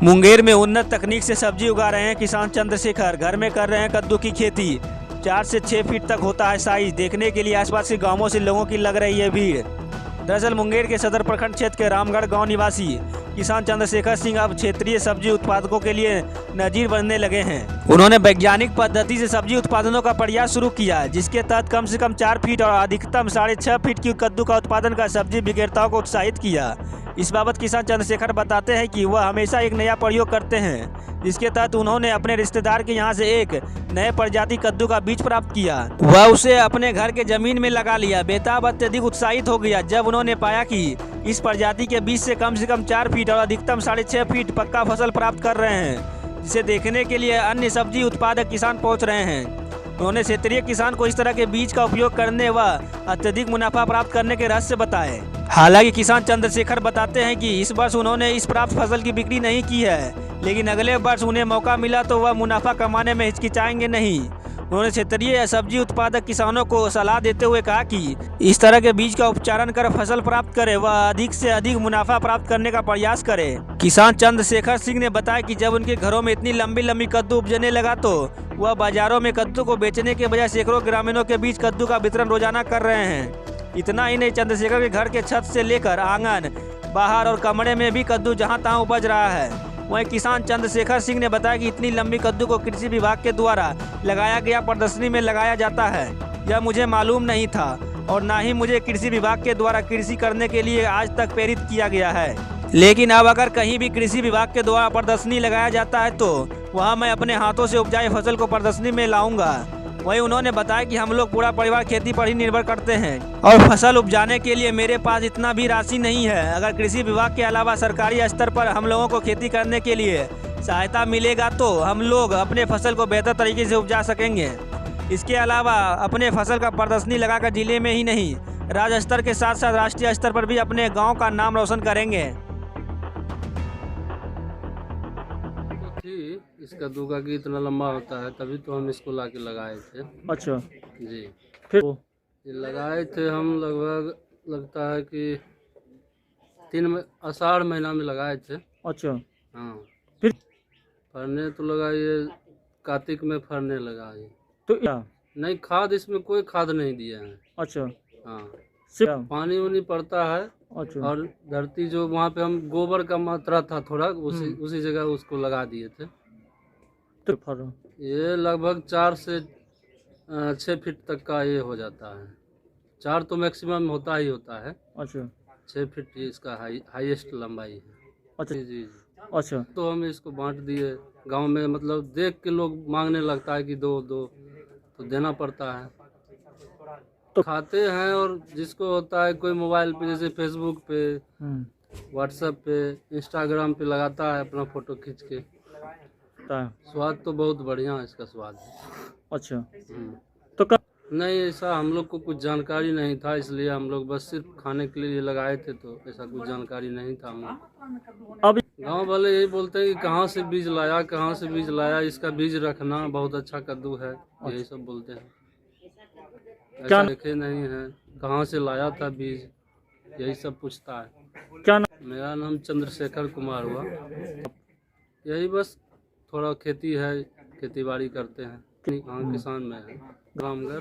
मुंगेर में उन्नत तकनीक से सब्जी उगा रहे हैं किसान चंद्रशेखर। घर में कर रहे हैं कद्दू की खेती। 4 से 6 फीट तक होता है साइज। देखने के लिए आसपास के गांवों से लोगों की लग रही है भीड़। दरअसल मुंगेर के सदर प्रखंड क्षेत्र के रामगढ़ गांव निवासी किसान चंद्रशेखर सिंह अब क्षेत्रीय सब्जी उत्पादकों के लिए नजीर बनने लगे हैं। उन्होंने वैज्ञानिक पद्धति से सब्जी उत्पादनों का प्रयास शुरू किया, जिसके तहत कम से कम 4 फीट और अधिकतम 6.5 फीट की कद्दू का उत्पादन कर सब्जी विक्रेताओं को उत्साहित किया। इस बाबत किसान चंद्रशेखर बताते हैं कि वह हमेशा एक नया प्रयोग करते हैं, जिसके तहत उन्होंने अपने रिश्तेदार के यहाँ से एक नए प्रजाति कद्दू का बीज प्राप्त किया। वह उसे अपने घर के जमीन में लगा लिया। बेताब अत्यधिक उत्साहित हो गया जब उन्होंने पाया कि इस प्रजाति के बीज से कम 4 फीट और अधिकतम 6.5 फीट पक्का फसल प्राप्त कर रहे हैं, जिसे देखने के लिए अन्य सब्जी उत्पादक किसान पहुँच रहे हैं। उन्होंने क्षेत्रीय किसान को इस तरह के बीज का उपयोग करने व अत्यधिक मुनाफा प्राप्त करने के रहस्य बताए। हालांकि किसान चंद्रशेखर बताते हैं कि इस वर्ष उन्होंने इस प्राप्त फसल की बिक्री नहीं की है, लेकिन अगले वर्ष उन्हें मौका मिला तो वह मुनाफा कमाने में हिचकिचाएंगे नहीं। उन्होंने क्षेत्रीय सब्जी उत्पादक किसानों को सलाह देते हुए कहा कि इस तरह के बीज का उपचारण कर फसल प्राप्त करे व अधिक से अधिक मुनाफा प्राप्त करने का प्रयास करे। किसान चंद्रशेखर सिंह ने बताया कि जब उनके घरों में इतनी लंबी लंबी कद्दू उपजने लगा तो वह बाजारों में कद्दू को बेचने के बजाय सैकड़ों ग्रामीणों के बीच कद्दू का वितरण रोजाना कर रहे हैं। इतना ही नहीं, चंद्रशेखर के घर के छत से लेकर आंगन, बाहर और कमरे में भी कद्दू जहां तहां उपज रहा है। वहीं किसान चंद्रशेखर सिंह ने बताया कि इतनी लंबी कद्दू को कृषि विभाग के द्वारा लगाया गया प्रदर्शनी में लगाया जाता है। यह मुझे मालूम नहीं था और ना ही मुझे कृषि विभाग के द्वारा कृषि करने के लिए आज तक प्रेरित किया गया है, लेकिन अब अगर कहीं भी कृषि विभाग के द्वारा प्रदर्शनी लगाया जाता है तो वहां मैं अपने हाथों से उपजाई फसल को प्रदर्शनी में लाऊंगा। वहीं उन्होंने बताया कि हम लोग पूरा परिवार खेती पर ही निर्भर करते हैं और फसल उपजाने के लिए मेरे पास इतना भी राशि नहीं है। अगर कृषि विभाग के अलावा सरकारी स्तर पर हम लोगों को खेती करने के लिए सहायता मिलेगा तो हम लोग अपने फसल को बेहतर तरीके से उपजा सकेंगे। इसके अलावा अपने फसल का प्रदर्शनी लगाकर जिले में ही नहीं, राज्य स्तर के साथ साथ राष्ट्रीय स्तर पर भी अपने गाँव का नाम रोशन करेंगे। इस कद्दू का कि इतना लंबा होता है, तभी तो हम इसको लाके लगाए थे। अच्छा, जी फिर ये लगाए थे हम लगभग लगता है कि 3 आषाढ़ महीना में लगाए थे। अच्छा, हाँ, फिर फरने तो लगा ये कार्तिक में फरने लगा ये। तो क्या नहीं, खाद इसमें कोई खाद नहीं दिया है। अच्छा, हाँ, सिर्फ पानी वानी पड़ता है। अच्छा, और धरती जो वहाँ पे हम गोबर का मात्रा था थोड़ा, उसी जगह उसको लगा दिए थे। तो ये लगभग 4 से 6 फीट तक का ये हो जाता है। 4 तो मैक्सिमम होता ही होता है। अच्छा, 6 फीट इसका हाईएस्ट लंबाई है। अच्छा, जी जी। अच्छा, तो हम इसको बांट दिए गांव में, मतलब देख के लोग मांगने लगता है कि दो दो, तो देना पड़ता है। तो खाते हैं, और जिसको होता है कोई मोबाइल पे, जैसे फेसबुक पे, व्हाट्सएप पे, इंस्टाग्राम पे लगाता है अपना फोटो खींच के। स्वाद तो बहुत बढ़िया है इसका स्वाद। अच्छा, तो कब नहीं, ऐसा हम लोग को कुछ जानकारी नहीं था, इसलिए हम लोग बस सिर्फ खाने के लिए लगाए थे, तो ऐसा कुछ जानकारी नहीं था हम लोग। अब गाँव वाले यही बोलते हैं कि कहाँ से बीज लाया, कहाँ से बीज लाया, इसका बीज रखना, बहुत अच्छा कद्दू है, यही सब बोलते हैं। ऐसा देखे नहीं है कहाँ से लाया था बीज, यही सब पूछता है। क्या नाम? मेरा नाम चंद्रशेखर कुमार हुआ। यही बस थोड़ा खेती है, खेती बाड़ी करते हैं। हाँ, किसान में है, रामगढ़।